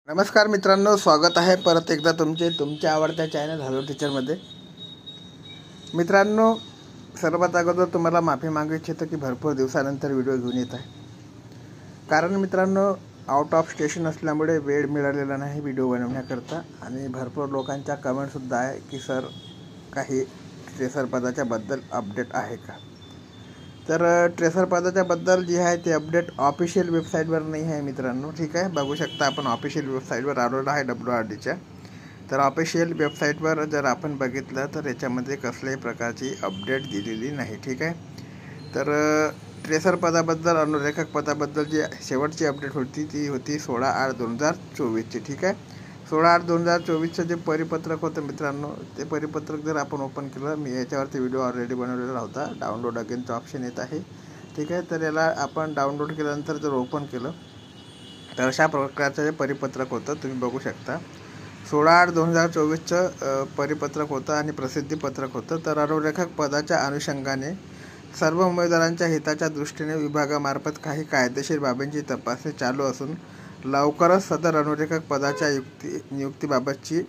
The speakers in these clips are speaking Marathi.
नमस्कार मित्रांनो, स्वागत आहे परत एकदा तुमच्या आवडत्या चॅनल हॅलो टीचरमध्ये। मित्रांनो, सर्वात अगोदर तुम्हाला माफी मागू इच्छितो की भरपूर दिवसानंतर व्हिडिओ घेऊन येत आहे। कारण मित्रांनो, आउट ऑफ स्टेशन असल्यामुळे वेळ मिळालेला नाही व्हिडिओ बनवण्याकरता आणि भरपूर लोकांच्या कमेंटसुद्धा आहे की सर काही ट्रेसर पदाच्या बद्दल अपडेट आहे का। तर ट्रेसर पदाच्या बद्दल जी आहे ते अपडेट ऑफिशियल वेबसाईटवर नाही आहे मित्रांनो। ठीक आहे, बघू शकता आपण ऑफिशियल वेबसाईटवर आलेलो आहे WRDच्या। तर ऑफिशियल वेबसाईटवर जर आपण बघितलं तर याच्यामध्ये कसल्याही प्रकारची अपडेट दिलेली नाही। ठीक आहे, तर ट्रेसर पदाबद्दल अनुरेखक पदाबद्दल जी शेवटची अपडेट होती ती होती 16/8/2024ची। ठीक आहे, 16/8/2024चं जे परिपत्रक होतं मित्रांनो, ते परिपत्रक जर आपण ओपन केलं, मी याच्यावरती व्हिडिओ ऑलरेडी बनवलेला होता, डाउनलोड अगेनचं ऑप्शन येत आहे। ठीक आहे, तर याला आपण डाउनलोड केल्यानंतर जर ओपन केलं तर अशा प्रकारचं जे परिपत्रक होतं तुम्ही बघू शकता। 16/8/2024चं परिपत्रक होतं आणि प्रसिद्धीपत्रक होतं। तर अनुरेखक पदाच्या अनुषंगाने सर्व उमेदवारांच्या हिताच्या दृष्टीने विभागामार्फत काही कायदेशीर बाबींची तपासणी चालू असून लवकरच सदर अनुरेखक पदाच्या नियुक्तीबाबतची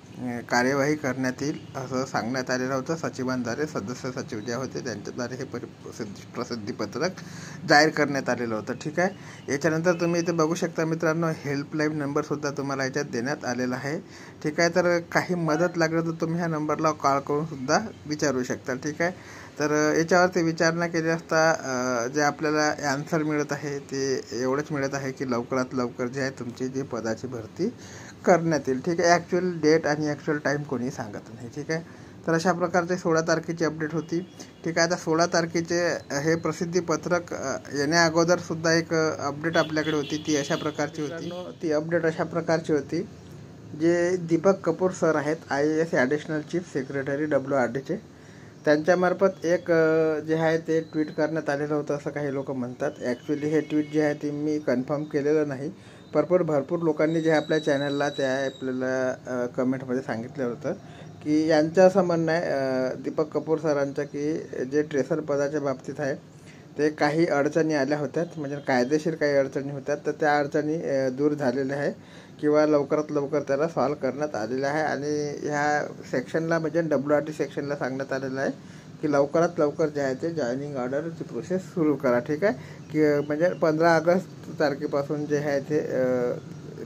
कार्यवाही करण्यात येईल असं सांगण्यात आलेलं होतं सचिवांद्वारे। सदस्य सचिव जे होते त्यांच्याद्वारे हे प्रसिद्धीपत्रक जाहीर करण्यात आलेलं होतं। ठीक आहे, याच्यानंतर तुम्ही इथे बघू शकता मित्रांनो, हेल्पलाईन नंबरसुद्धा तुम्हाला याच्यात देण्यात आलेला आहे। ठीक आहे, तर काही मदत लागलं तर तुम्ही ह्या नंबरला कॉल करून सुद्धा विचारू शकता। ठीक आहे, तर याच्यावरती विचारणा केली असता जे आपल्याला ॲन्सर मिळत आहे ते एवढंच मिळत आहे की लवकरात लवकर जे आहे तुमची जी पदाची भरती करण्यात येईल। ठीक आहे, ॲक्च्युअल डेट आणि ॲक्च्युअल टाईम कोणी सांगत नाही। ठीक आहे, तर अशा प्रकारचे 16 तारखेची अपडेट होती। ठीक आहे, आता 16 तारखेचे हे प्रसिद्धीपत्रक येण्या अगोदरसुद्धा एक अपडेट आपल्याकडे होती, ती अशा प्रकारची होती। ती अपडेट अशा प्रकारची होती, जे दीपक कपूर सर आहेत IAS ॲडिशनल चीफ सेक्रेटरी WRDचे, त्यांच्यामार्फत एक जे आहे ते ट्विट करण्यात आलेलं होतं असं काही लोक म्हणतात। ॲक्च्युली हे ट्विट जे आहे ते मी कन्फर्म केलेलं नाही। भरपूर लोकांनी जे आपल्या चॅनलला त्या आपल्याला कमेंटमध्ये सांगितलं होतं की यांचं असं म्हणणं आहे दीपक कपूर सरांचं की जे ट्रेसर पदाच्या बाबतीत आहे ते काही अडचणी आल्या होत्या, म्हणजे कायदेशीर काही अडचणी होत्या, तर त्या अडचणी दूर झालेल्या आहे किंवा लवकरात लवकर त्याला सॉल्व करण्यात आलेलं आहे। आणि ह्या सेक्शनला म्हणजे WRD सेक्शनला सांगण्यात आलेलं आहे की लवकरात लवकर जे आहे ते जॉईनिंग ऑर्डरची प्रोसेस सुरू करा। ठीक आहे, की म्हणजे 15 ऑगस्ट तारखेपासून जे आहे ते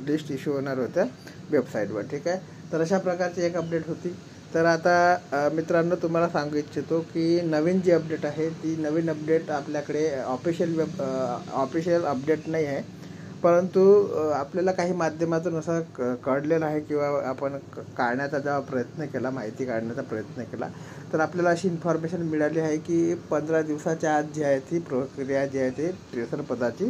लिस्ट इश्यू होणार होत्या वेबसाईटवर। ठीक आहे, तर अशा प्रकारची एक अपडेट होती। तर आता मित्रांनो, तुम्हाला सांगू इच्छितो की नवीन जी अपडेट आहे ती नवीन अपडेट आपल्याकडे ऑफिशियल अपडेट नाही आहे, परंतु आपल्याला काही माध्यमातून असं कळलेलं आहे किंवा आपण काढण्याचा जेव्हा प्रयत्न केला, माहिती काढण्याचा प्रयत्न केला, तर आपल्याला अशी इन्फॉर्मेशन मिळाली आहे की 15 दिवसाच्या आत जी आहे ती प्रक्रिया जी आहे ती ट्रेसर पदाची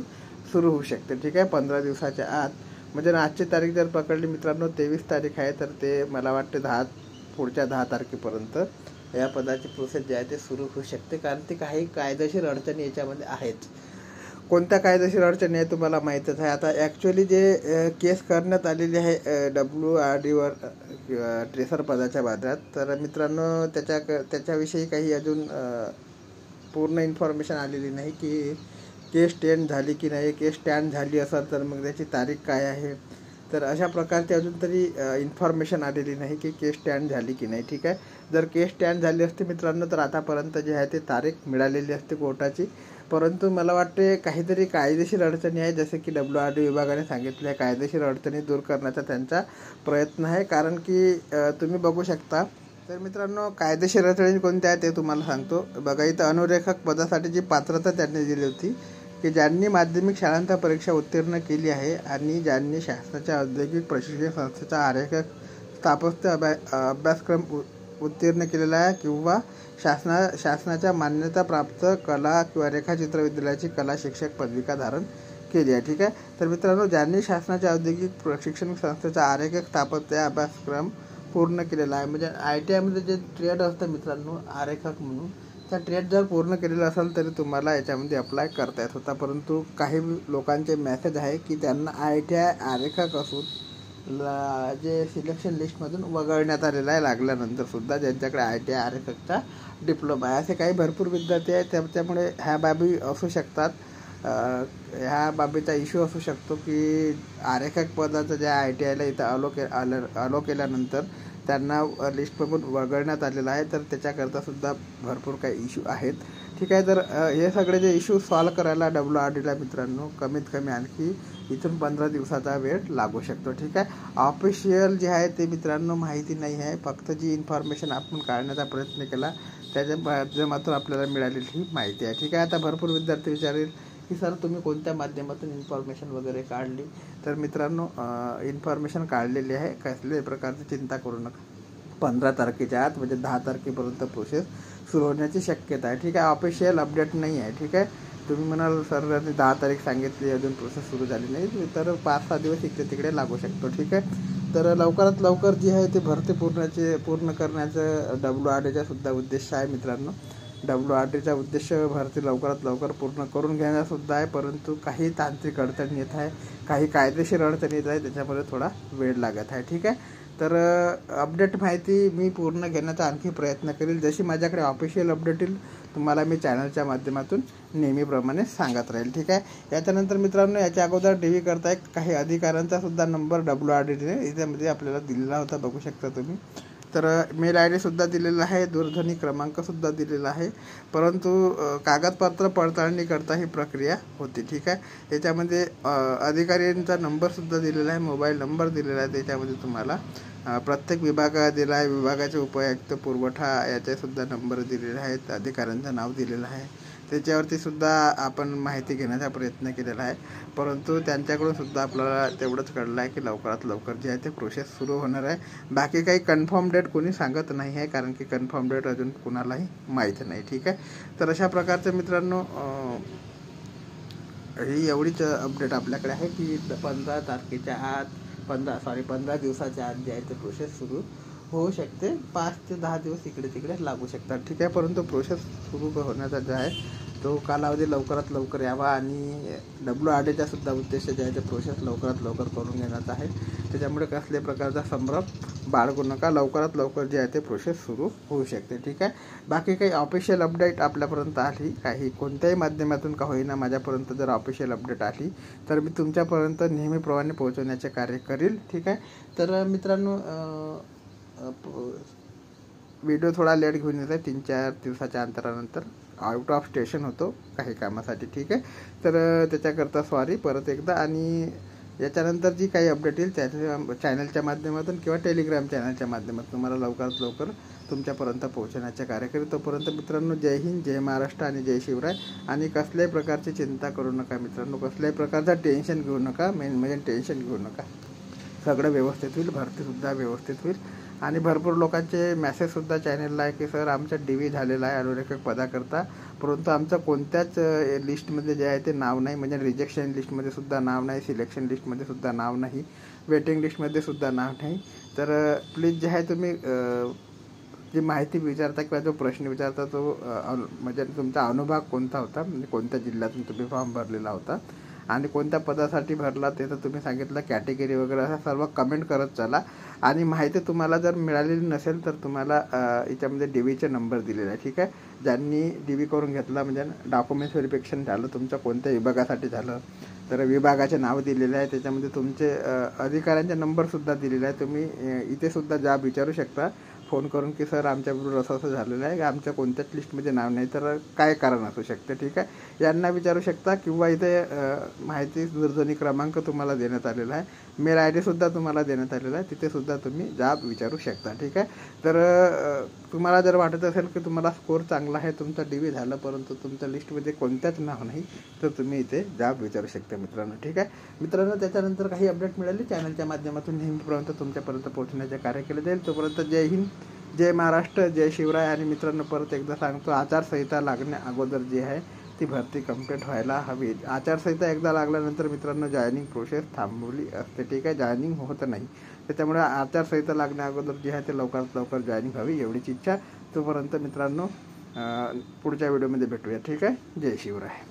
सुरू होऊ शकते। ठीक आहे, 15 दिवसाच्या आत म्हणजे आजची तारीख जर पकडली मित्रांनो 23 तारीख आहे, तर ते मला वाटते पुढच्या 10 तारखेपर्यंत या पदाची प्रोसेस जी आहे ते सुरू होऊ शकते। कारण ती काही कायदेशीर अडचणी याच्यामध्ये आहेत। कोणत्या कायदेशीर अडचणी आहे तुम्हाला माहीतच आहे। आता ॲक्च्युअली जे केस करण्यात आलेली आहे WRDवर ट्रेसर पदाच्या बाबतीत, तर मित्रांनो त्याच्याविषयी काही अजून पूर्ण इन्फॉर्मेशन आलेली नाही की केस स्टँड झाली की नाही। केस स्टँड झाली असेल तर मग त्याची तारीख काय आहे, तर अशा प्रकारची अजून तरी इन्फॉर्मेशन आलेली नाही की केस स्टँड झाली की नाही। ठीक आहे, जर केस स्टँड झाली असते मित्रांनो तर आतापर्यंत जे आहे ते तारीख मिळालेली असते कोर्टाची, परंतु मला वाटते काहीतरी कायदेशीर अडचणी आहे, जसे की WRD विभागाने सांगितले आहे कायदेशीर अडचणी दूर करण्याचा त्यांचा प्रयत्न आहे। कारण की तुम्ही बघू शकता, तर मित्रांनो कायदेशीर अडचणी कोणत्या आहेत ते तुम्हाला सांगतो बघा। इथं अनुरेखक पदासाठी जी पात्रता त्यांनी दिली होती की ज्यांनी माध्यमिक शाळांत परीक्षा उत्तीर्ण केली आहे आणि ज्यांनी शासनाच्या औद्योगिक प्रशिक्षण संस्थेचा आरेखक स्थापत्य अभ्यासक्रम उत्तीर्ण केलेला आहे किंवा शासनाच्या मान्यताप्राप्त कला किंवा रेखाचित्र विद्यालयाची कला शिक्षक पदविका धारण केली आहे। ठीक आहे, तर मित्रांनो ज्यांनी शासनाच्या औद्योगिक प्रशिक्षण संस्थेचा आरेखक स्थापत्य अभ्यासक्रम पूर्ण केलेला आहे, म्हणजे ITI मध्ये जे ट्रेड असतं मित्रांनो आरेखक म्हणून, त्या ट्रेड जर पूर्ण केलेलं असेल तरी तुम्हाला याच्यामध्ये अप्लाय करता येत होता। परंतु काही लोकांचे मेसेज आहे की त्यांना ITI आरेखक असून जे सिलेक्शन लिस्टमधून वगळण्यात आलेलं आहे लागल्यानंतरसुद्धा, ज्यांच्याकडे ITI आरेखकचा डिप्लोमा आहे, असे काही भरपूर विद्यार्थी आहेत। त्यामुळे ह्या बाबी असू शकतात ह्या बाबीचा इश्यू असू शकतो की आरेखक पदाचं ज्या ITIला इथं अलो केल्यानंतर त्यांना लिस्टमधून वगळण्यात आलेलं आहे, तर त्याच्याकरता सुद्धा भरपूर काही इश्यू आहेत. ठीक आहे, तर हे सगळे जे इश्यू सॉल्व करायला WRDला मित्रांनो कमीत कमी आणखी इथून 15 दिवसाचा वेळ लागू शकतो. ठीक आहे, ऑफिशियल जे आहे ते मित्रांनो माहिती नाही आहे, फक्त जी इन्फॉर्मेशन आपण काढण्याचा प्रयत्न केला त्याच्या माध्यमातून आपल्याला मिळालेली ही माहिती आहे. ठीक आहे, आता भरपूर विद्यार्थी विचारेल की सर तुम्ही कोणत्या माध्यमातून इन्फॉर्मेशन वगैरे काढली, तर मित्रांनो इन्फॉर्मेशन काढलेली आहे, कसल्याही प्रकारची चिंता करू नका. 15 तारखेच्या आत म्हणजे 10 तारखेपर्यंत प्रोसेस सुरू होण्याची शक्यता आहे. ठीक आहे, ऑफिशियल अपडेट नाही आहे. ठीक आहे, तुम्ही म्हणाल सर 10 तारीख सांगितली अजून प्रोसेस सुरू झाली नाही, तर 5-6 दिवस इकडे तिकडे लागू शकतो. ठीक आहे, तर लवकरात लवकर जी आहे ते भरती पूर्ण करण्याचं WRDचा सुद्धा उद्देश आहे मित्रांनो. WRDचा उद्देश भरती लवकरात लवकर पूर्ण करून घेण्यासुद्धा आहे, परंतु काही तांत्रिक अडचणी येत आहे, काही कायदेशीर अडचणी येत आहे, त्याच्यामध्ये थोडा वेळ लागत आहे. ठीक आहे, तर अपडेट माहिती मी पूर्ण घेण्याचा आणखी प्रयत्न करेल. जशी माझ्याकडे ऑफिशियल अपडेट येईल तुम्हाला मी चॅनलच्या माध्यमातून नेहमीप्रमाणे सांगत राहील. ठीक आहे, याच्यानंतर मित्रांनो याच्या अगोदर DV करता काही अधिकाऱ्यांचा सुद्धा नंबर WRDने याच्यामध्ये आपल्याला दिलेला होता, बघू शकता तुम्ही. तर मेल ID सुद्धा दिलेला आहे, दूरध्वनी क्रमांकसुद्धा दिलेला आहे, परंतु कागदपत्र पडताळणी करता ही प्रक्रिया होती. ठीक आहे, त्याच्यामध्ये अधिकाऱ्यांचा नंबरसुद्धा दिलेला आहे, मोबाईल नंबर दिलेला आहे, त्याच्यामध्ये तुम्हाला प्रत्येक विभाग दिला आहे, विभागाचे उपायुक्त पुरवठा याचेसुद्धा नंबर दिलेले आहेत, अधिकाऱ्यांचं नाव दिलेलं आहे, त्याच्यावरती सुद्धा आपण माहिती घेण्याचा प्रयत्न केलेला आहे, परंतु त्यांच्याकडून सुद्धा आपल्याला तेवढंच कळलं आहे की लवकरात लवकर जे आहे ते प्रोसेस सुरू होणार आहे. बाकी काही कन्फर्म डेट कोणी सांगत नाही आहे, कारण की कन्फर्म डेट अजून कुणालाही माहीत नाही. ठीक आहे, तर अशा प्रकारचं मित्रांनो ही एवढीच अपडेट आपल्याकडे आहे की 15 तारखेच्या आत 15 दिवसाच्या आत जे आहे ते प्रोसेस सुरू होऊ शकते. 5 ते 10 दिवस इकडे तिकडे लागू शकतात. ठीक आहे, परंतु प्रोसेस सुरू होण्याचा जो आहे तो कालावधी लवकरात लवकर यावा आणि WRDचा सुद्धा उद्देश जे आहे ते प्रोसेस लवकरात लवकर करून घेण्याचा आहे. त्याच्यामुळे कसल्याही प्रकारचा संभ्रम बाळगू नका, लवकरात लवकर जे आहे ते प्रोसेस सुरू होऊ शकते. ठीक आहे, बाकी काही ऑफिशियल अपडेट आपल्यापर्यंत आली, काही कोणत्याही माध्यमातून का होईना माझ्यापर्यंत जर ऑफिशियल अपडेट आली तर मी तुमच्यापर्यंत नेहमीप्रमाणे पोहोचवण्याचे कार्य करील. ठीक आहे, तर मित्रांनो व्हिडिओ थोडा लेट घेऊन येत आहे, 3-4 दिवसाच्या अंतरानंतर आउट ऑफ स्टेशन होतो काही कामासाठी. ठीक आहे, तर त्याच्याकरता सॉरी परत एकदा. आणि याच्यानंतर जी काही अपडेट येईल त्याच्या चॅनलच्या माध्यमातून किंवा टेलिग्राम चॅनलच्या माध्यमातून तुम्हाला लवकरात लवकर तुमच्यापर्यंत पोहोचण्याचे कार्य करेल. तोपर्यंत मित्रांनो जय हिंद, जय महाराष्ट्र आणि जय शिवराय. आणि कसल्याही प्रकारची चिंता करू नका मित्रांनो, कसल्याही प्रकारचं टेन्शन घेऊ नका, मेन म्हणजे टेन्शन घेऊ नका, सगळं व्यवस्थित होईल, भरतीसुद्धा व्यवस्थित होईल. आणि भरपूर लोकांचे मेसेजसुद्धा चॅनलला आहे की सर आमचा DV झालेला आहे अनुरेखक पदाकरता, परंतु आमचं कोणत्याच लिस्टमध्ये जे आहे ते नाव नाही, म्हणजे रिजेक्शन लिस्टमध्ये सुद्धा नाव नाही, सिलेक्शन लिस्टमध्ये सुद्धा नाव नाही, वेटिंग लिस्टमध्ये सुद्धा नाव नाही. तर प्लीज जे आहे तुम्ही जी माहिती विचारता किंवा जो प्रश्न विचारता तो म्हणजे तुमचा अनुभव कोणता होता, म्हणजे कोणत्या जिल्ह्यातून तुम्ही फॉर्म भरलेला होता आणि कोणत्या पदासाठी भरला ते तर तुम्ही सांगितलं, कॅटेगरी वगैरे असं सर्व कमेंट करत चला. आणि माहिती तुम्हाला जर मिळालेली नसेल तर तुम्हाला याच्यामध्ये DVचे नंबर दिलेला आहे. ठीक आहे, ज्यांनी DV करून घेतला म्हणजे डॉक्युमेंट्स व्हेरिफिकेशन झालं, तुमच्या कोणत्या विभागासाठी झालं तर विभागाचे नाव दिलेले आहे, त्याच्यामध्ये तुमचे अधिकाऱ्यांचे नंबरसुद्धा दिलेला आहे. तुम्ही इथे सुद्धा जॉब विचारू शकता फोन करून की सर आमच्याबरोबर असं असं झालेलं आहे, आमच्या कोणत्याच लिस्टमध्ये नाव नाही, तर काय कारण असू शकते. ठीक आहे, यांना विचारू शकता किंवा इथे माहिती दूरध्वनी क्रमांक तुम्हाला देण्यात आलेला आहे, मेल ID सुद्धा तुम्हाला देण्यात आलेला आहे, तिथे सुद्धा तुम्ही जॉब विचारू शकता. ठीक आहे, तर तुम्हाला जर वाटत असेल की तुम्हाला स्कोर चांगला आहे, तुमचा DV झालं, परंतु तुमच्या लिस्टमध्ये कोणत्याच नाव नाही, तर तुम्ही इथे जॉब विचारू शकता मित्रांनो. ठीक आहे मित्रांनो, त्याच्यानंतर काही अपडेट मिळाली चॅनलच्या माध्यमातून नेहमीपर्यंत तुमच्यापर्यंत पोहोचण्याचे कार्य केले जाईल. तोपर्यंत जय हिंद, जय महाराष्ट्र, जय शिवराय. आणि मित्रांनो परत एकदा सांगतो, आचारसंहिता लागण्या अगोदर जी आहे ती भरती कंप्लीट व्हायला हवी. आचारसंहिता एकदा लागल्यानंतर मित्रांनो जॉईनिंग प्रोसेस थांबवली असते. ठीक आहे, जॉईनिंग होत नाही, त्याच्यामुळे आचारसंहिता लागण्या अगोदर जी आहे ते लवकरात लवकर जॉईनिंग व्हावी एवढीच इच्छा. तोपर्यंत मित्रांनो पुढच्या व्हिडिओमध्ये भेटूया. ठीक आहे, जय शिवराय.